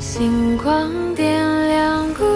星光点亮孤。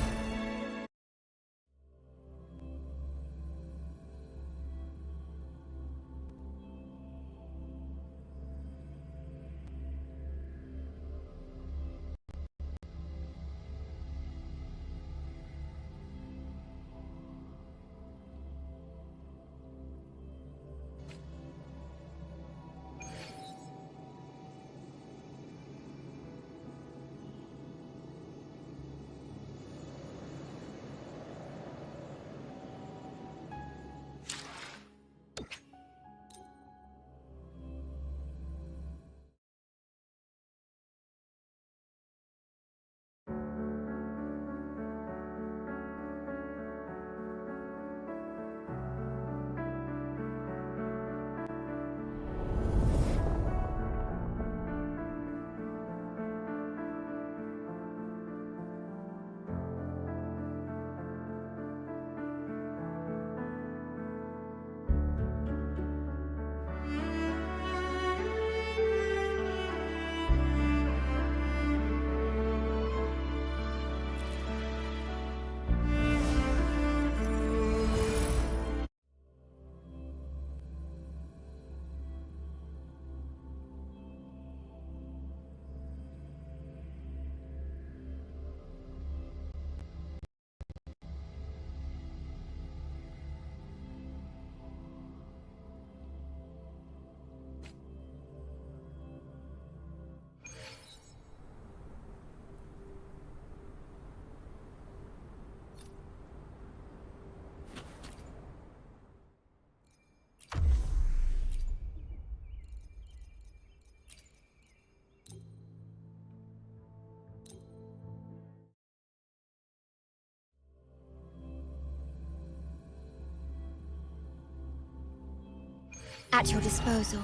At your disposal.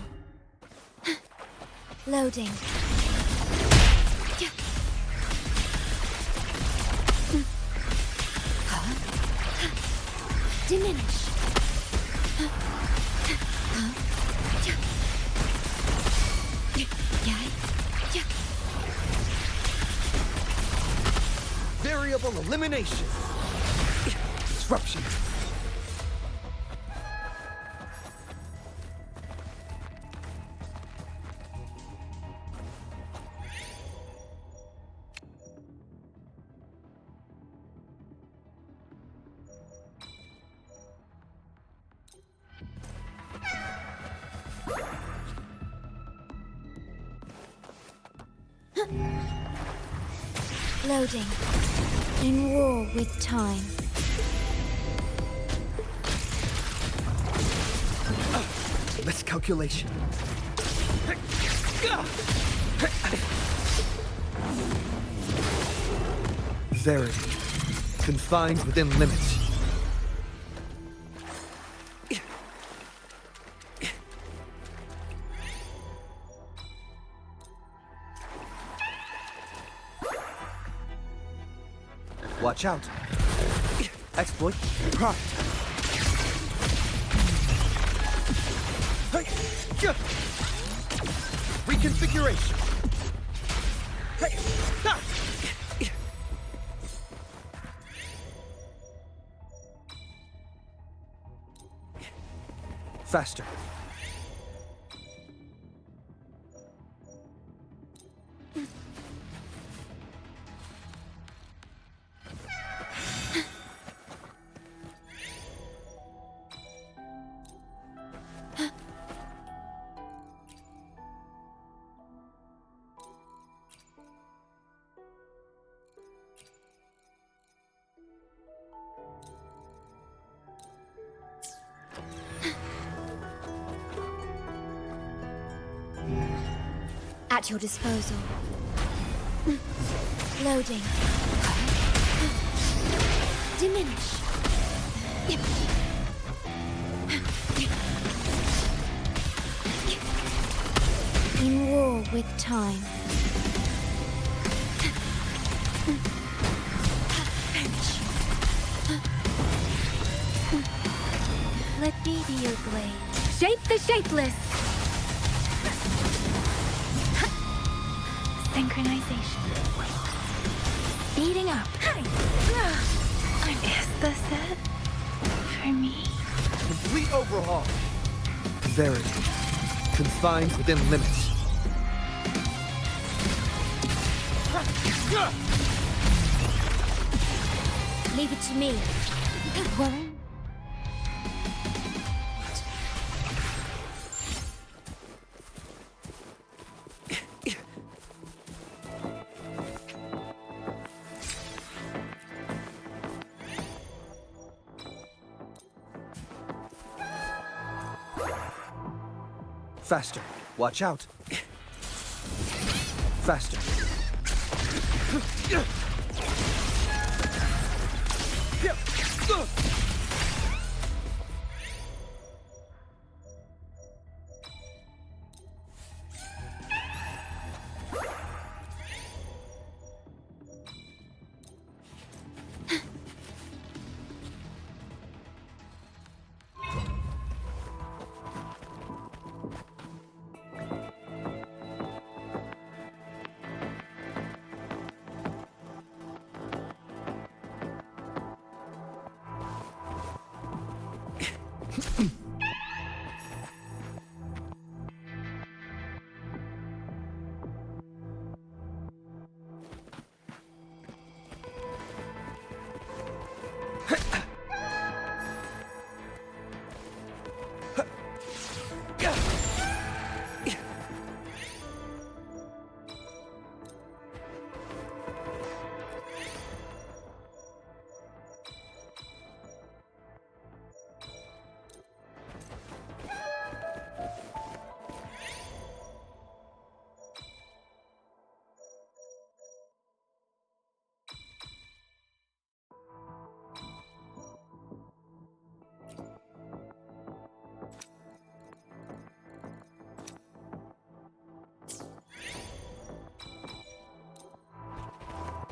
Loading. Diminish. Variable elimination. Disruption. Loading. In war with time. Miscalculation. Verity. Confined within limits. Watch out. Exploit. Pride. Reconfiguration. Faster. At your disposal. Loading. Diminish. In war with time. Let me be your blade. Shape the shapeless. Synchronization. Speeding up. Is this it? For me? Complete overhaul. Very confined within limits. Leave it to me. Warren? Faster. Watch out. Faster.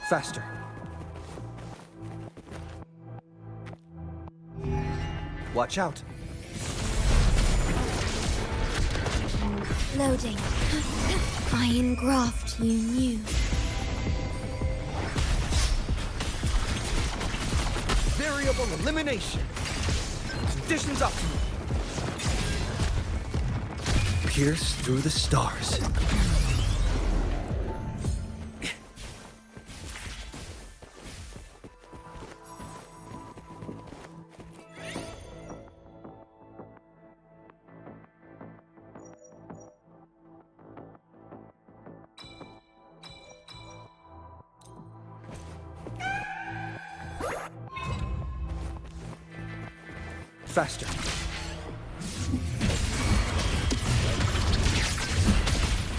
Faster. Watch out. Loading. Iron graft you knew. Variable elimination. Conditions optimal. Pierce through the stars. Faster.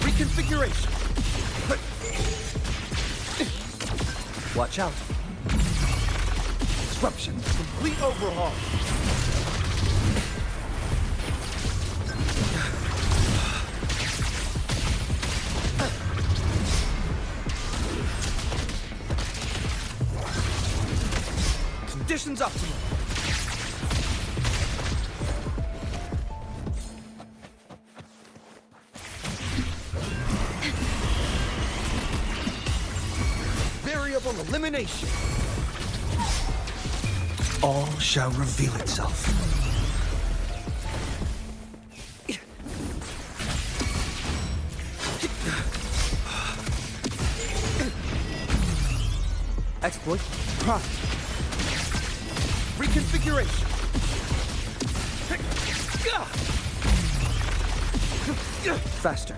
Reconfiguration. Watch out. Disruption. Complete overhaul. Conditions optimal. Variable elimination. All shall reveal itself. Exploit prime. Reconfiguration. Faster.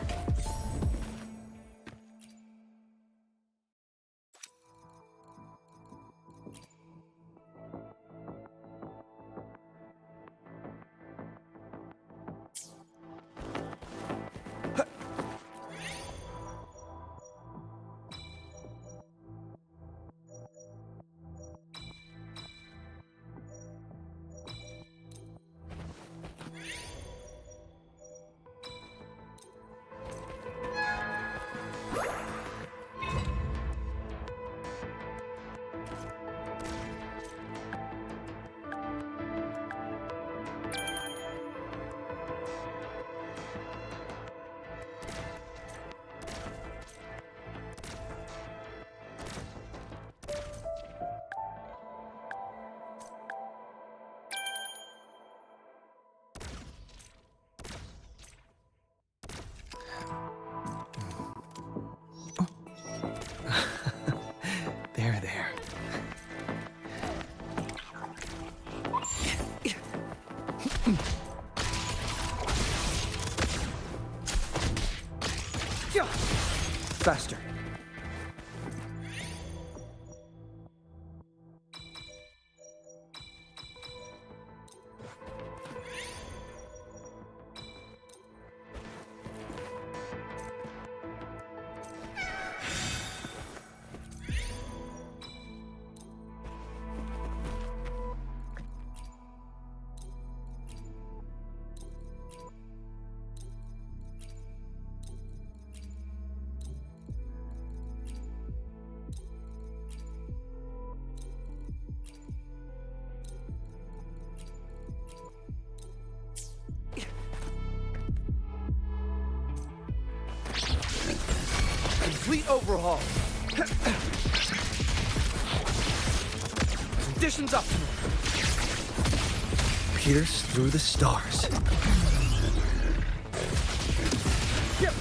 Faster. Complete overhaul. Conditions optimal. Pierce through the stars. Yep.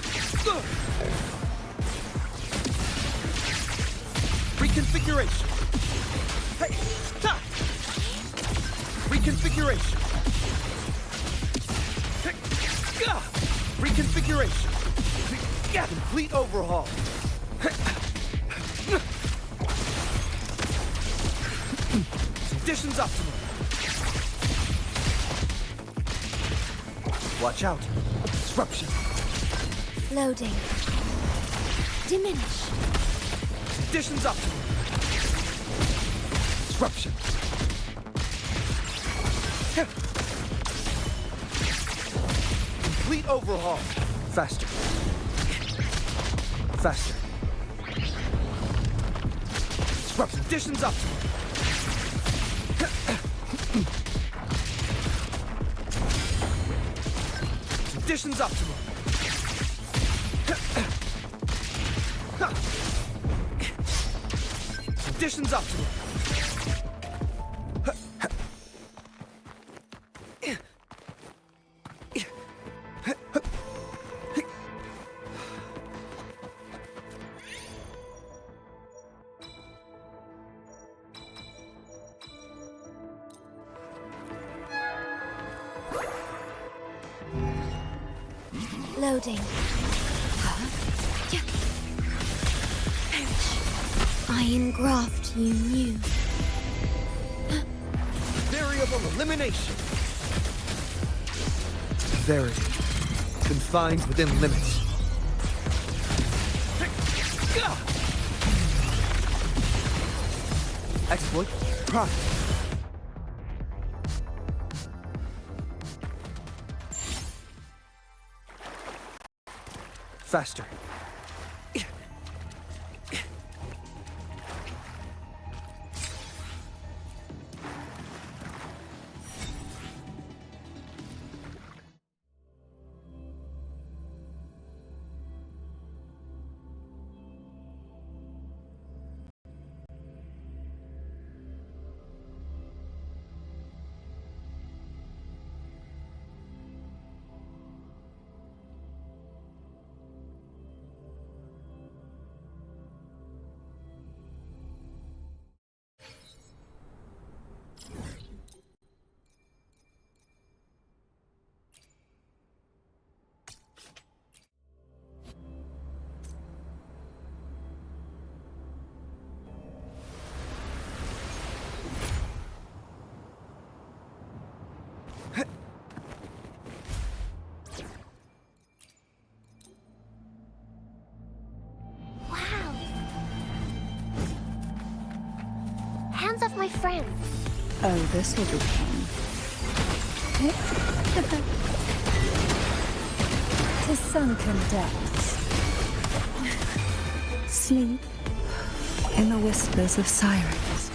Reconfiguration. Hey, stop. Reconfiguration. Hey, reconfiguration. Complete overhaul. Conditions optimal. Watch out. Disruption. Loading. Diminish. Conditions optimal. Disruption. Complete overhaul. Faster. Faster. Disruption. Conditions optimal. Conditions optimal. Conditions optimal. Loading. I engraft you new. Variable elimination. Very confined within limits. Exploit. Profit. Faster. Hands off my friend. Oh, this will be fun. To sunken depths. Sleep in the whispers of sirens.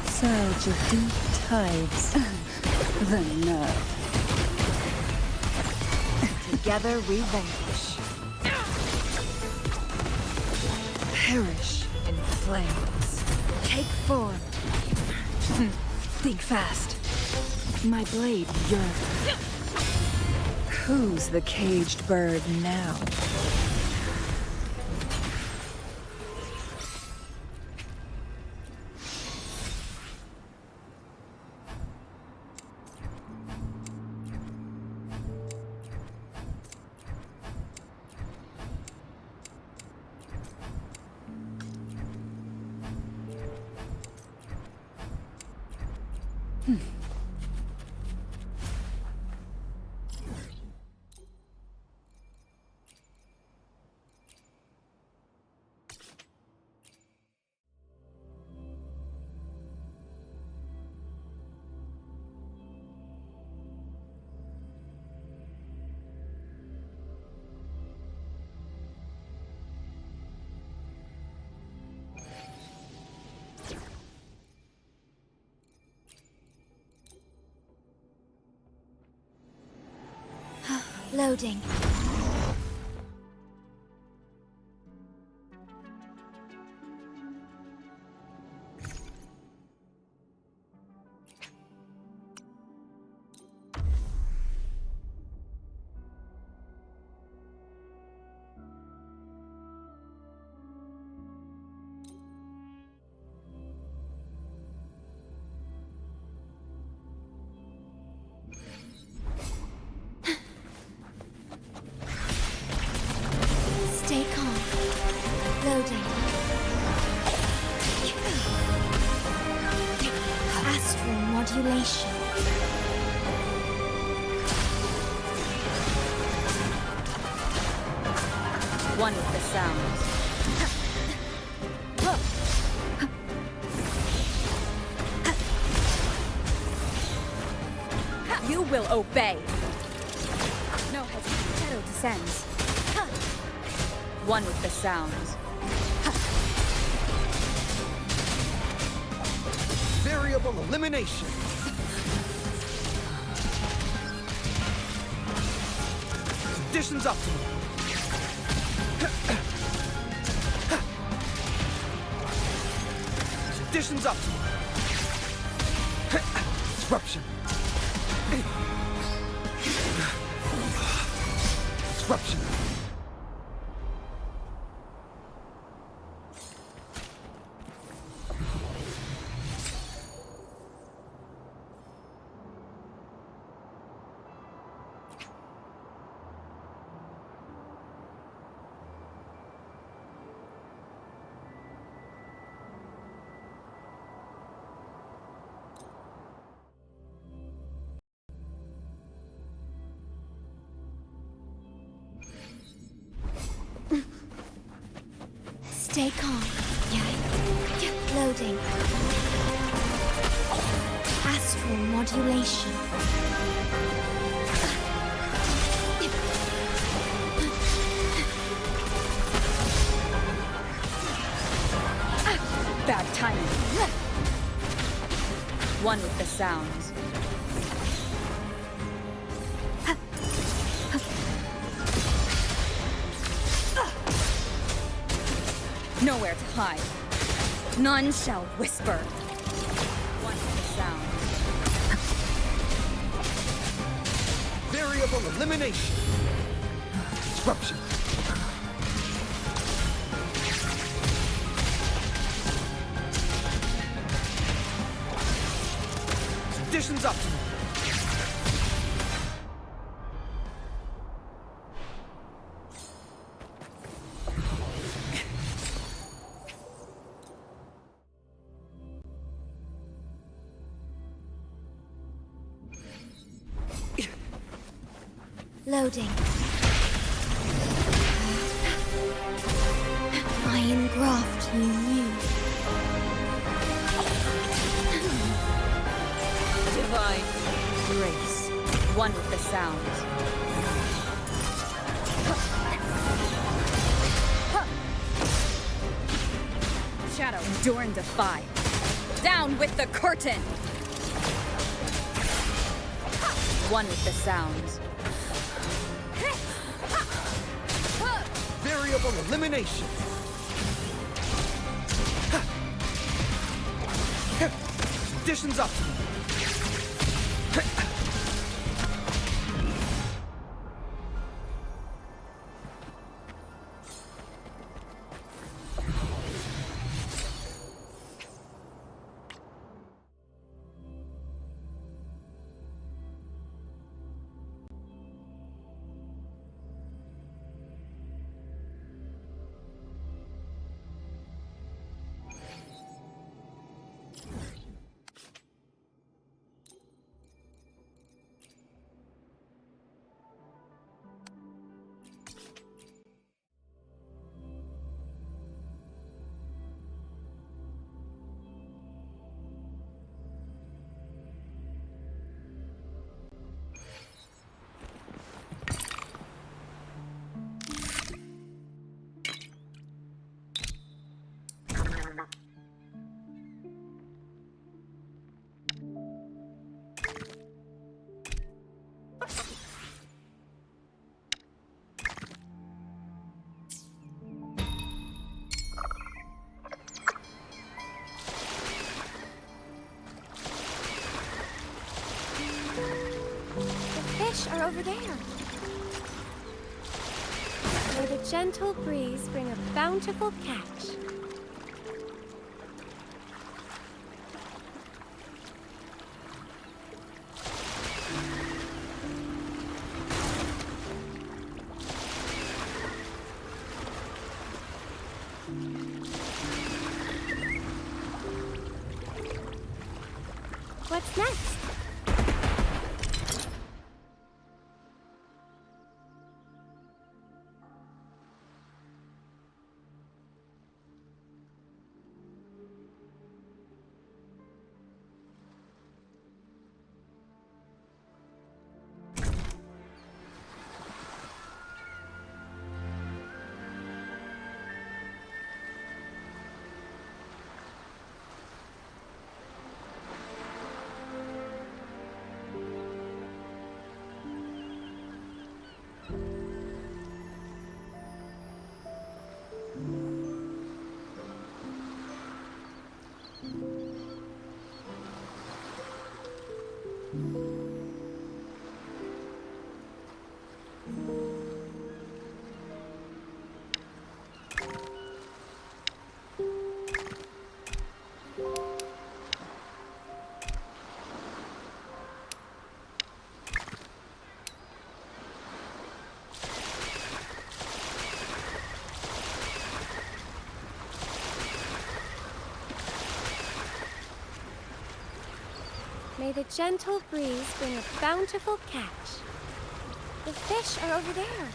Surge of deep tides. The nerve. Together we vanquish. Perish in flames. Take form. Think fast. My blade yearns. Who's the caged bird now? Loading. Stay calm. Loading. Astral modulation. One with the sounds. You will obey. No hesitation. Shadow descends. One with the sounds. Variable elimination. Conditions optimal. Conditions optimal. Disruption. Disruption. Stay calm. Loading. Astral modulation. Bad timing. One with the sounds. Nowhere to hide. None shall whisper. One with the sounds. Variable elimination. Disruption. Conditions optimal. Loading. I engraft you new. Divine grace. One with the sounds. Shadow, endure and defy. Down with the curtain! One with the sounds. Variable elimination. Conditions optimal. are over there. May the gentle breeze bring a bountiful catch. What's next? May the gentle breeze bring a bountiful catch. The fish are over there.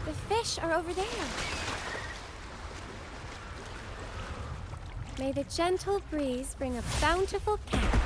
The fish are over there. May the gentle breeze bring a bountiful catch.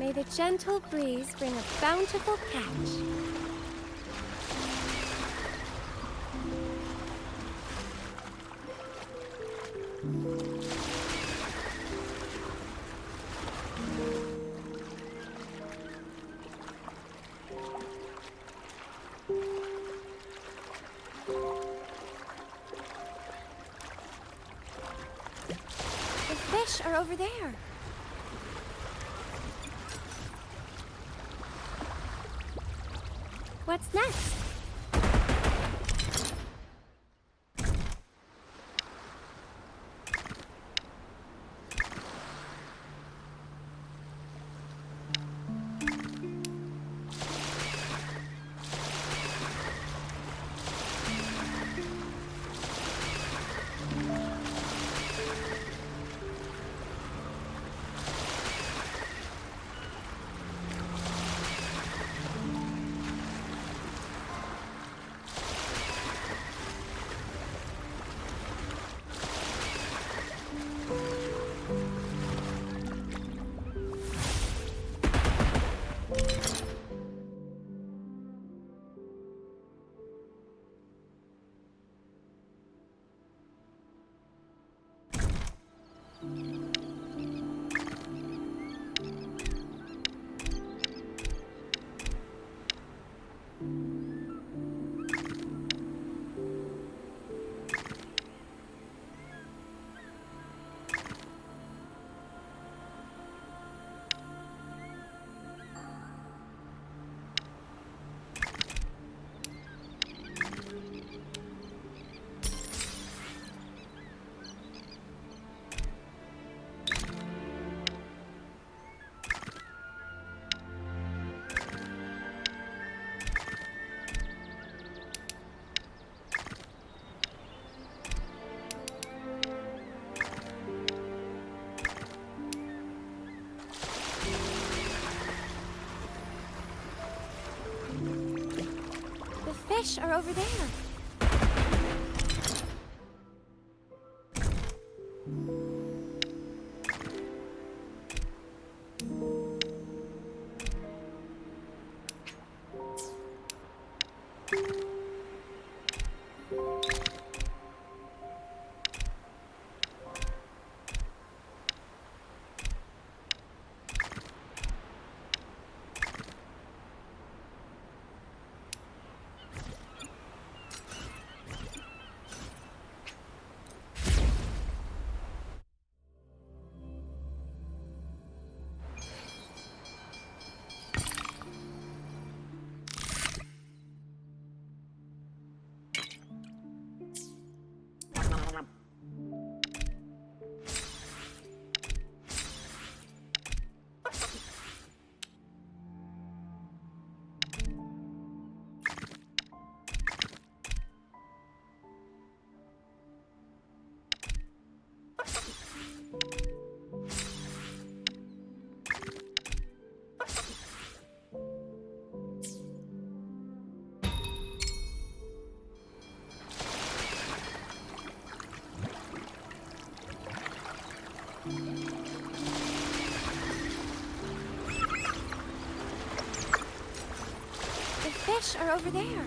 May the gentle breeze bring a bountiful catch. The fish are over there. What's next? The fish are over there. The fish are over there.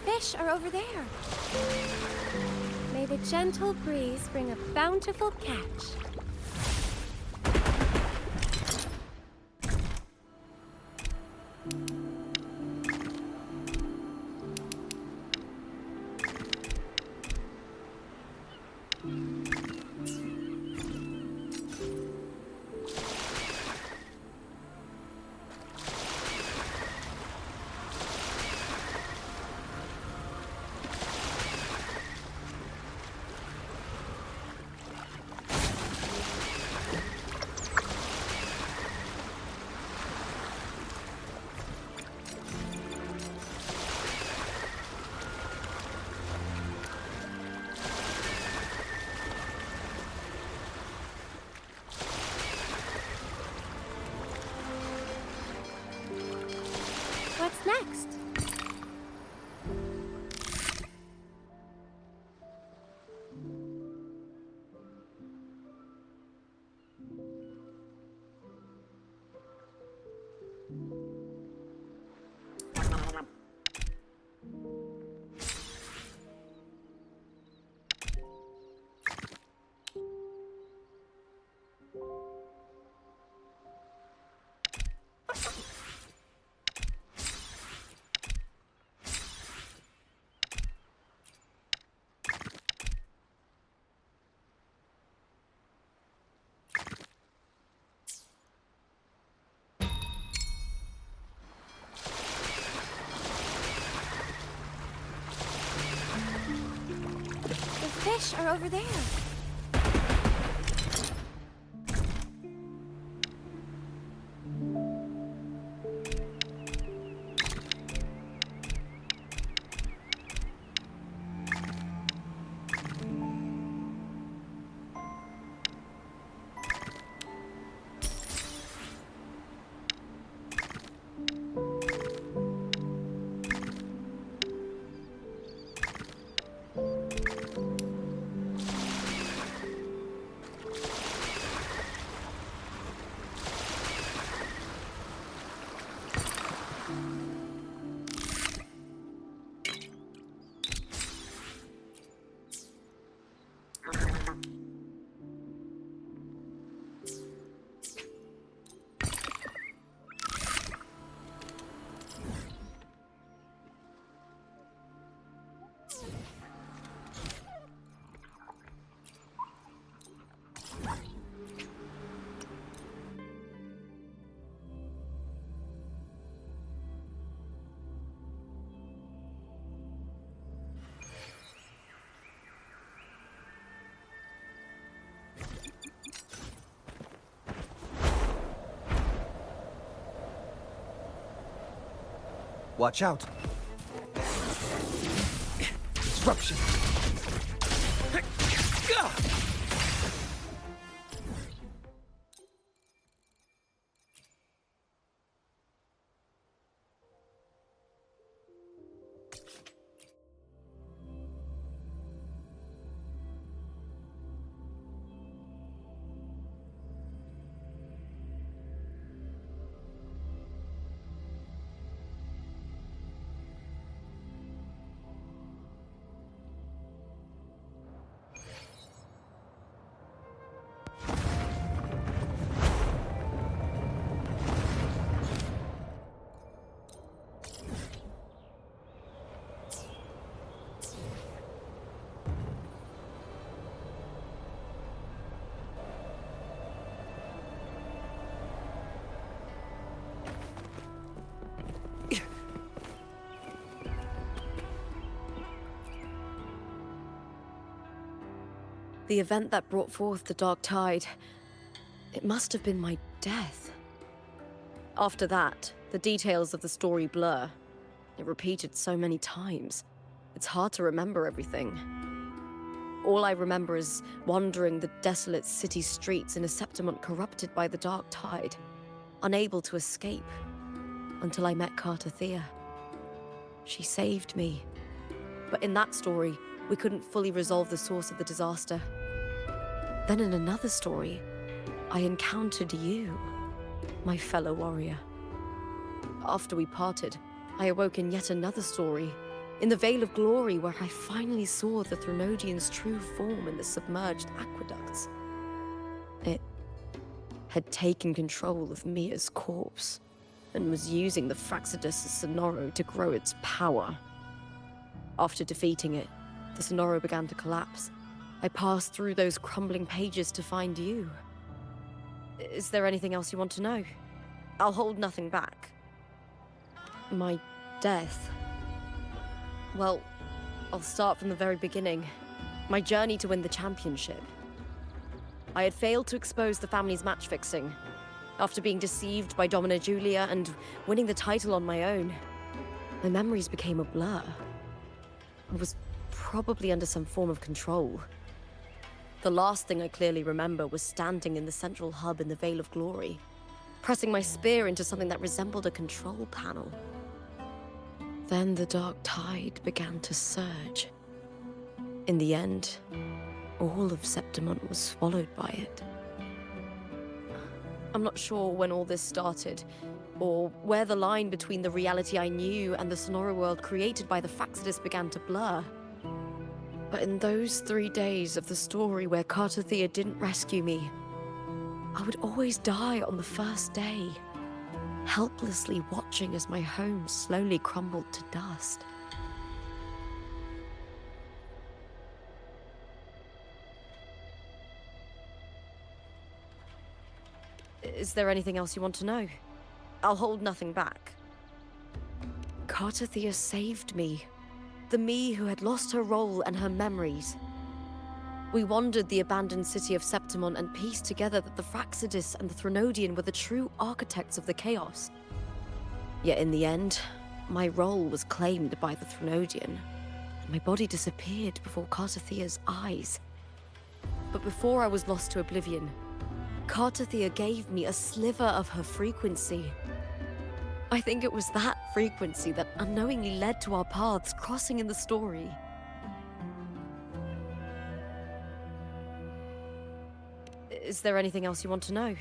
fish are over there. May the gentle breeze bring a bountiful catch. What's next? The fish are over there. Watch out. Disruption. The event that brought forth the dark tide, it must have been my death. After that, the details of the story blur. It repeated so many times. It's hard to remember everything. All I remember is wandering the desolate city streets in a Septimont corrupted by the dark tide, unable to escape, until I met Thea. She saved me. But in that story, we couldn't fully resolve the source of the disaster. Then in another story, I encountered you, my fellow warrior. After we parted, I awoke in yet another story, In the Veil of Glory, where I finally saw the Threnodian's true form in the submerged aqueducts. It had taken control of Mia's corpse, and was using the Fraxidus' Sonoro to grow its power. After defeating it, the Sonoro began to collapse. I passed through those crumbling pages to find you. Is there anything else you want to know? I'll hold nothing back. My death. Well, I'll start from the very beginning. My journey to win the championship. I had failed to expose the family's match-fixing. After being deceived by Domina Julia and winning the title on my own, my memories became a blur. I was probably under some form of control. The last thing I clearly remember was standing in the central hub in the Veil of Glory, pressing my spear into something that resembled a control panel. Then the dark tide began to surge. In the end, all of Septimont was swallowed by it. I'm not sure when all this started, or where the line between the reality I knew and the Sonora world created by the Fraxidus began to blur. But in those 3 days of the story where Cartathea didn't rescue me, I would always die on the first day, helplessly watching as my home slowly crumbled to dust. Is there anything else you want to know? I'll hold nothing back. Cartathea saved me. The me who had lost her role and her memories. We wandered the abandoned city of Septimont and pieced together that the Fraxidus and the Threnodian were the true architects of the chaos. Yet in the end, my role was claimed by the Threnodian, and my body disappeared before Cartathea's eyes. But before I was lost to oblivion, Cartathea gave me a sliver of her frequency. I think it was that frequency that unknowingly led to our paths crossing in the story. Is there anything else you want to know?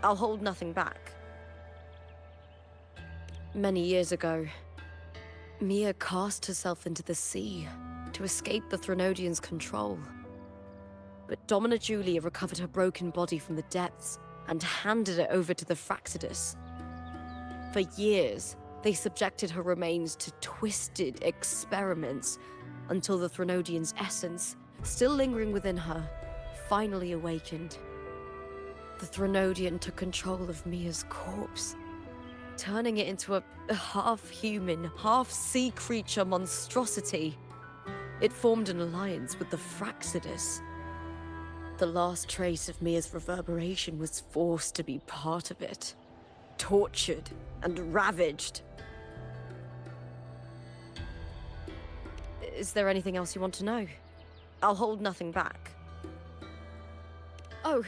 I'll hold nothing back. Many years ago, Mia cast herself into the sea to escape the Threnodian's control. But Domina Julia recovered her broken body from the depths and handed it over to the Fraxidus. For years, they subjected her remains to twisted experiments until the Threnodian's essence, still lingering within her, finally awakened. The Threnodian took control of Mia's corpse, turning it into a half-human, half-sea creature monstrosity. It formed an alliance with the Fraxidus. The last trace of Mia's reverberation was forced to be part of it, tortured and ravaged. Is there anything else you want to know? I'll hold nothing back. Oh,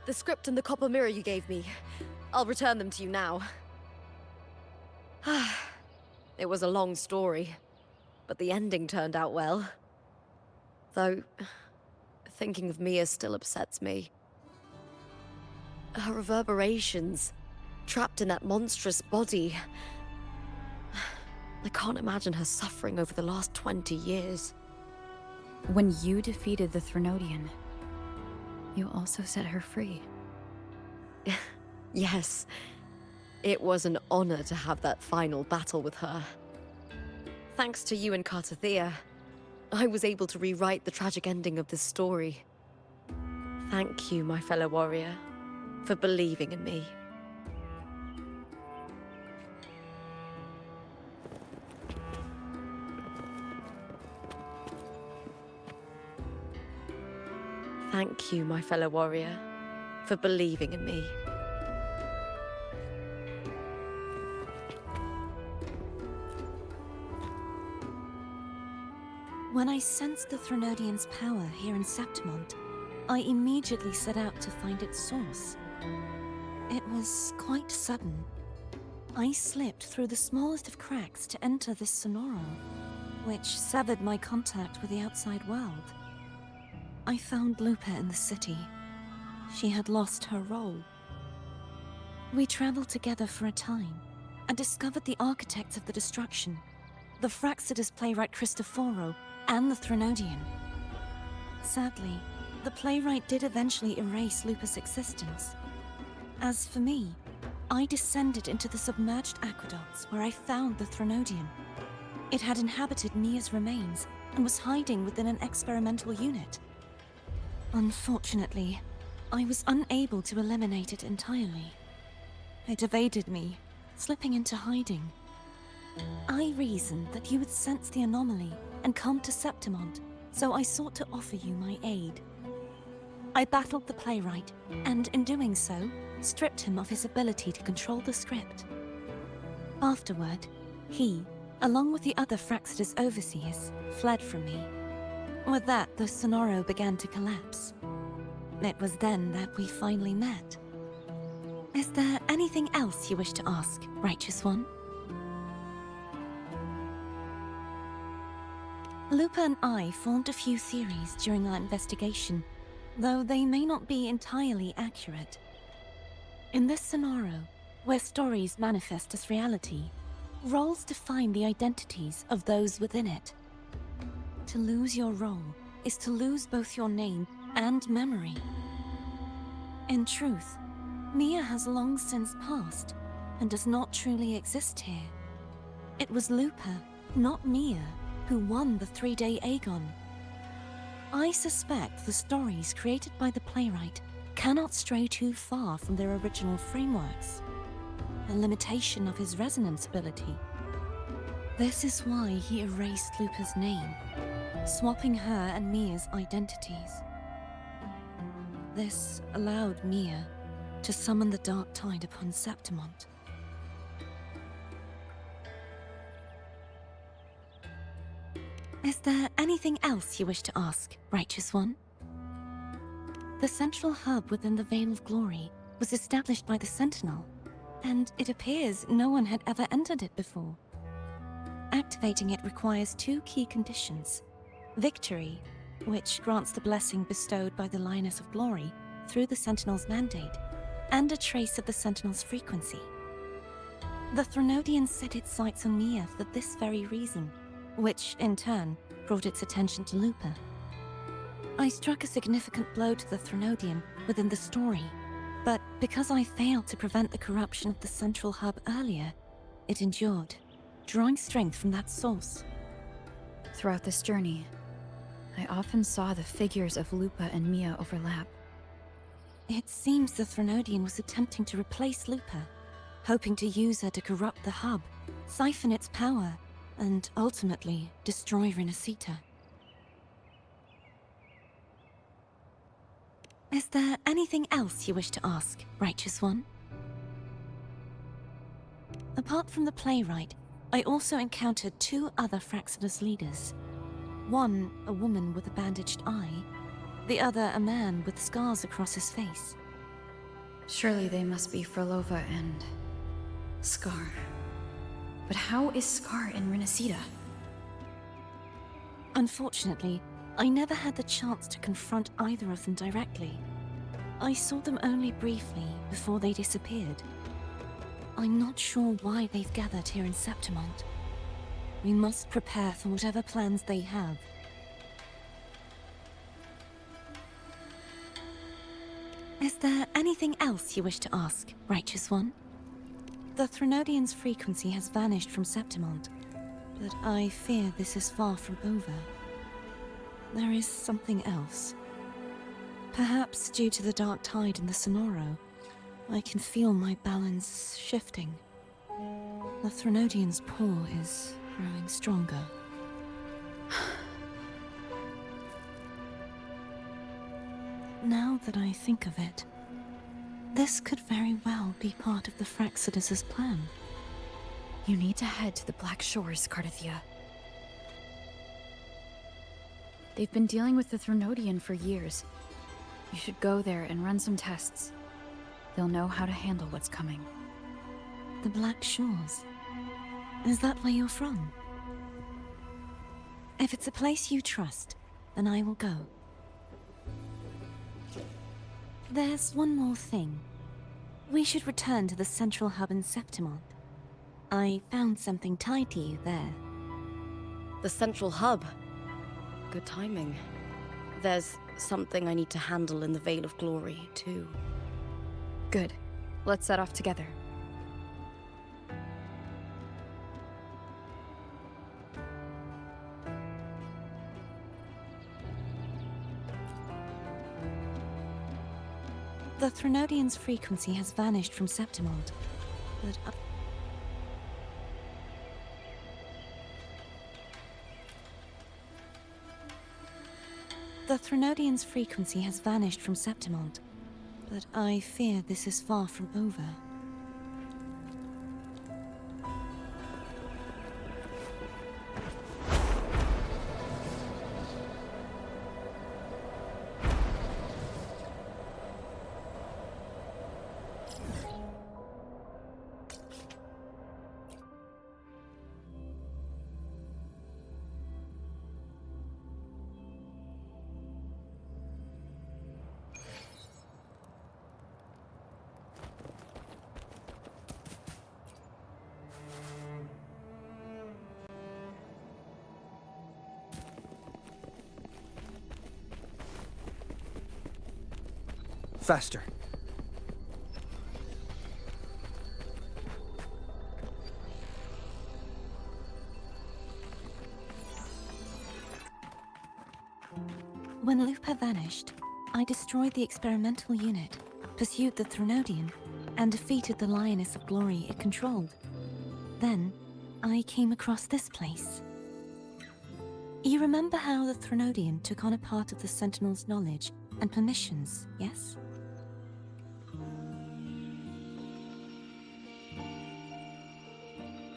the script and the copper mirror you gave me. I'll return them to you now. It was a long story, but the ending turned out well. Though, thinking of Mia still upsets me. Her reverberations, trapped in that monstrous body. I can't imagine her suffering over the last 20 years. When you defeated the Threnodian, you also set her free. Yes. It was an honor to have that final battle with her. Thanks to you and Cartathea, I was able to rewrite the tragic ending of this story. Thank you, my fellow warrior, for believing in me. Thank you, my fellow warrior, for believing in me. When I sensed the Threnodian's power here in Septimont, I immediately set out to find its source. It was quite sudden. I slipped through the smallest of cracks to enter this Sonoro, which severed my contact with the outside world. I found Lupa in the city. She had lost her role. We traveled together for a time, and discovered the architects of the destruction, the Fraxidus playwright Christoforo, and the Threnodian. Sadly, the playwright did eventually erase Lupa's existence. As for me, I descended into the submerged aqueducts where I found the Threnodian. It had inhabited Mia's remains and was hiding within an experimental unit. Unfortunately, I was unable to eliminate it entirely. It evaded me, slipping into hiding. I reasoned that you would sense the anomaly and come to Septimont, so I sought to offer you my aid. I battled the playwright, and in doing so, stripped him of his ability to control the script. Afterward, he, along with the other Fraxidus overseers, fled from me. With that, the Sonoro began to collapse. It was then that we finally met. Is there anything else you wish to ask, Righteous One? Lupa and I formed a few theories during our investigation, though they may not be entirely accurate. In this scenario, where stories manifest as reality, roles define the identities of those within it. To lose your role is to lose both your name and memory. In truth, Mia has long since passed and does not truly exist here. It was Lupa, not Mia, who won the 3-day Aegon. I suspect the stories created by the playwright cannot stray too far from their original frameworks, a limitation of his resonance ability. This is why he erased Lupa's name, swapping her and Mia's identities. This allowed Mia to summon the Dark Tide upon Septimont. Is there anything else you wish to ask, Righteous One? The central hub within the Veil of Glory was established by the Sentinel, and it appears no one had ever entered it before. Activating it requires 2 key conditions: victory, which grants the blessing bestowed by the Lioness of Glory through the Sentinel's mandate, and a trace of the Sentinel's frequency. The Threnodian set its sights on Mia for this very reason, which, in turn, brought its attention to Lupa. I struck a significant blow to the Threnodian within the story, but because I failed to prevent the corruption of the central hub earlier, it endured, drawing strength from that source. Throughout this journey, I often saw the figures of Lupa and Mia overlap. It seems the Threnodian was attempting to replace Lupa, hoping to use her to corrupt the hub, siphon its power, and ultimately destroy Renacita. Is there anything else you wish to ask, Righteous One? Apart from the playwright, I also encountered 2 other Fraxidus leaders. One, a woman with a bandaged eye, the other a man with scars across his face. Surely they must be Frolova and Scar. But how is Scar in Renacita? Unfortunately, I never had the chance to confront either of them directly. I saw them only briefly before they disappeared. I'm not sure why they've gathered here in Septimont. We must prepare for whatever plans they have. Is there anything else you wish to ask, Righteous One? The Threnodian's frequency has vanished from Septimont, but I fear this is far from over. There is something else. Perhaps due to the Dark Tide in the Sonoro, I can feel my balance shifting. The Threnodian's pull is growing stronger. Now that I think of it, this could very well be part of the Fraxidus' plan. You need to head to the Black Shores, Cardathia. They've been dealing with the Threnodian for years. You should go there and run some tests. They'll know how to handle what's coming. The Black Shores? Is that where you're from? If it's a place you trust, then I will go. There's one more thing. We should return to the central hub in Septimont. I found something tied to you there. The central hub. Good timing. There's something I need to handle in the Veil of Glory, too. Good. Let's set off together. The Threnodian's frequency has vanished from Septimont, but I fear this is far from over. Faster. When Lupa vanished, I destroyed the experimental unit, pursued the Threnodian, and defeated the Lioness of Glory it controlled. Then, I came across this place. You remember how the Threnodian took on a part of the Sentinel's knowledge and permissions, yes?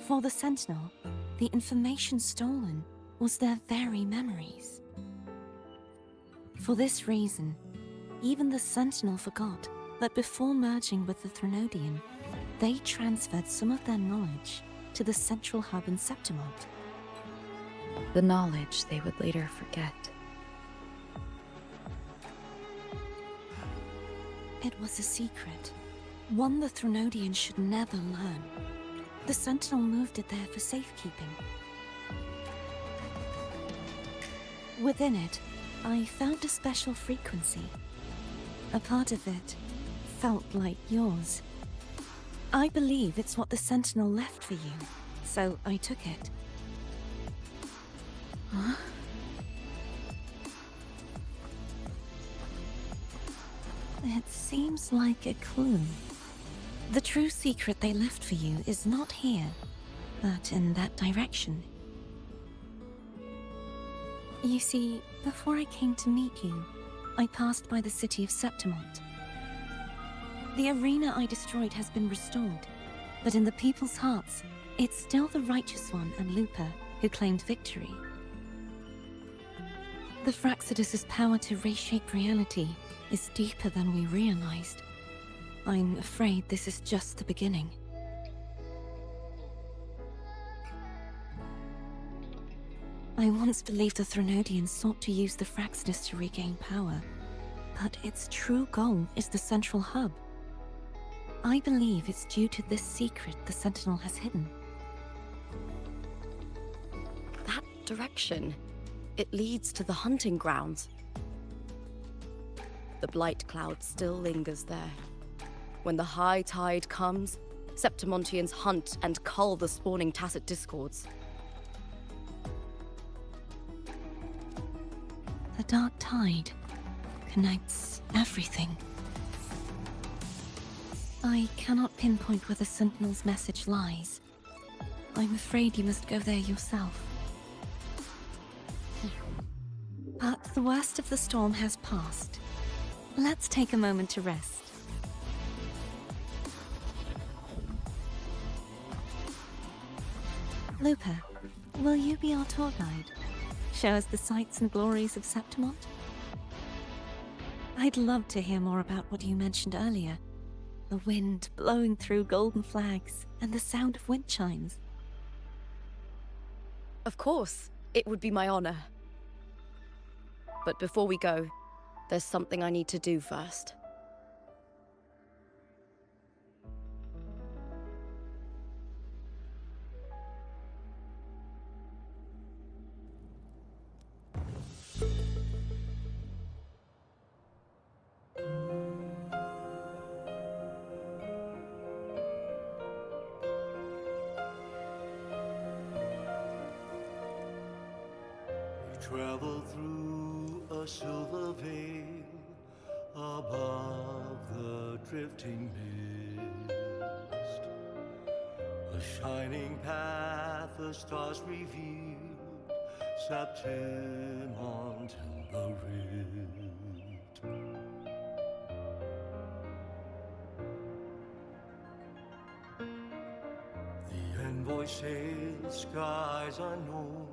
For the Sentinel, the information stolen was their very memories. For this reason, even the Sentinel forgot that before merging with the Threnodian, they transferred some of their knowledge to the central hub in Septimont. The knowledge they would later forget. It was a secret, one the Threnodian should never learn. The Sentinel moved it there for safekeeping. Within it, I found a special frequency. A part of it felt like yours. I believe it's what the Sentinel left for you, so I took it. Huh? It seems like a clue. The true secret they left for you is not here, but in that direction. You see, before I came to meet you, I passed by the city of Septimont. The arena I destroyed has been restored, but in the people's hearts, it's still the Righteous One and Lupa who claimed victory. The Fraxidus's power to reshape reality is deeper than we realized. I'm afraid this is just the beginning. I once believed the Threnodians sought to use the Fraxidus to regain power, but its true goal is the central hub. I believe it's due to this secret the Sentinel has hidden. That direction, it leads to the hunting grounds. The blight cloud still lingers there. When the high tide comes, Septimontians hunt and cull the spawning Tacit discords. The dark tide connects everything. I cannot pinpoint where the Sentinel's message lies. I'm afraid you must go there yourself. But the worst of the storm has passed. Let's take a moment to rest. Lupa, will you be our tour guide? Show us the sights and glories of Septimont? I'd love to hear more about what you mentioned earlier. The wind blowing through golden flags and the sound of wind chimes. Of course, it would be my honor. But before we go, there's something I need to do first. Travel through a silver veil above the drifting mist. A shining path, the stars revealed, Septimont in the rift. The envoy sails skies unknown.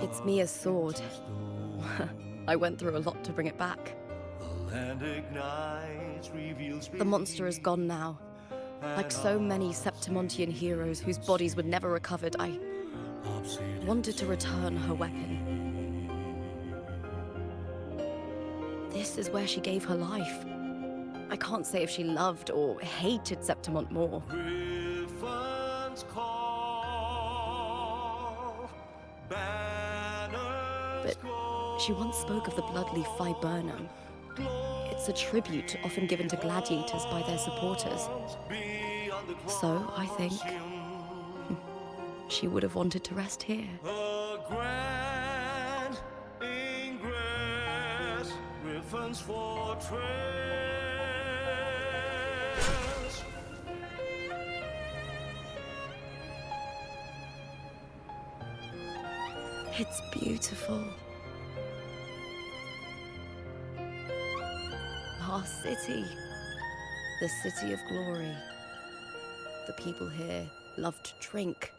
It's Mia's sword. I went through a lot to bring it back. The land ignites, reveals The monster is gone now. Like so many Septimontian heroes whose bodies were never recovered, I wanted to return her weapon. This is where she gave her life. I can't say if she loved or hated Septimont more. Griffins call, banners But she once spoke of the bloodleaf viburnum. It's a tribute often given to gladiators by their supporters. So, I think, she would have wanted to rest here. a grand ingress, Griffin's fortress. It's beautiful. Our city. The city of glory. The people here love to drink,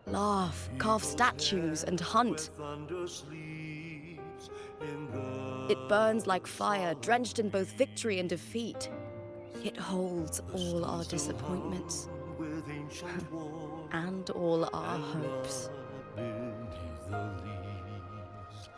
laugh, carve statues, and hunt. Thunder sleeps in the It burns like fire, drenched in both victory and defeat. It holds all our disappointments with ancient war and all our hopes. beneath the leaves.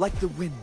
like the wind.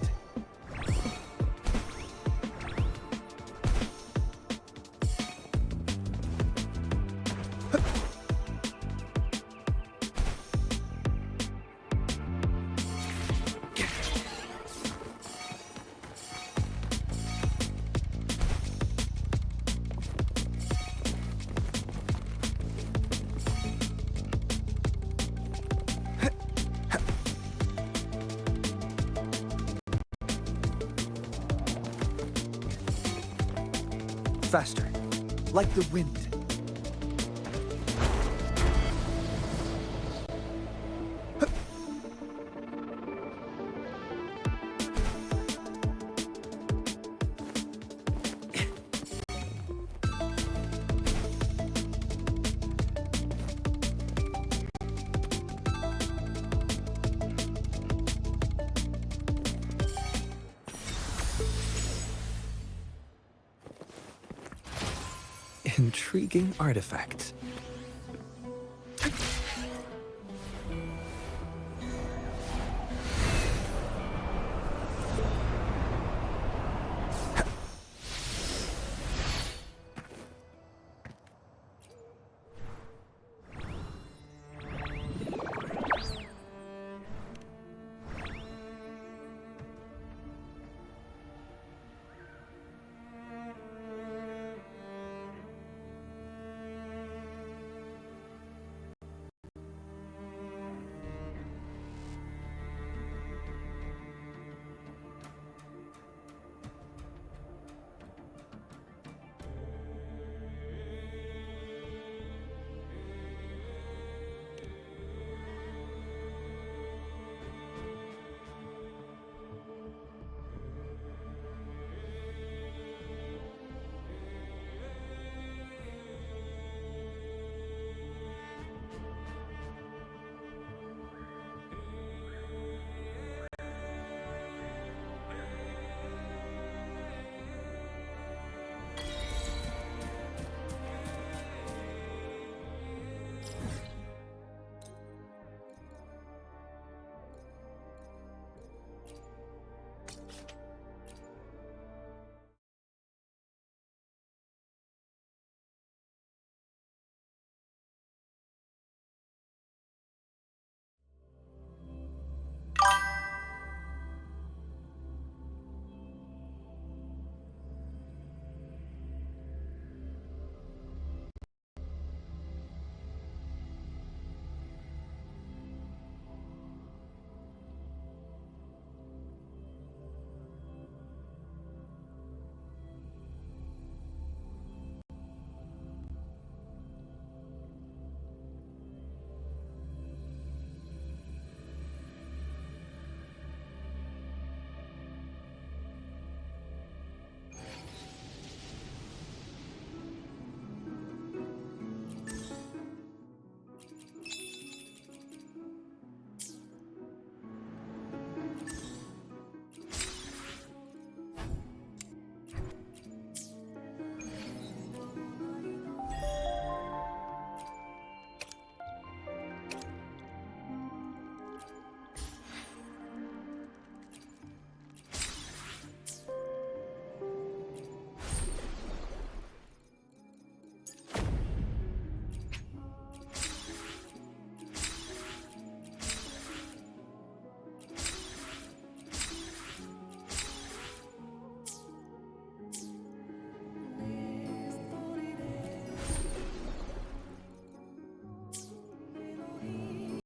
Faster, like the wind. Intriguing artifact.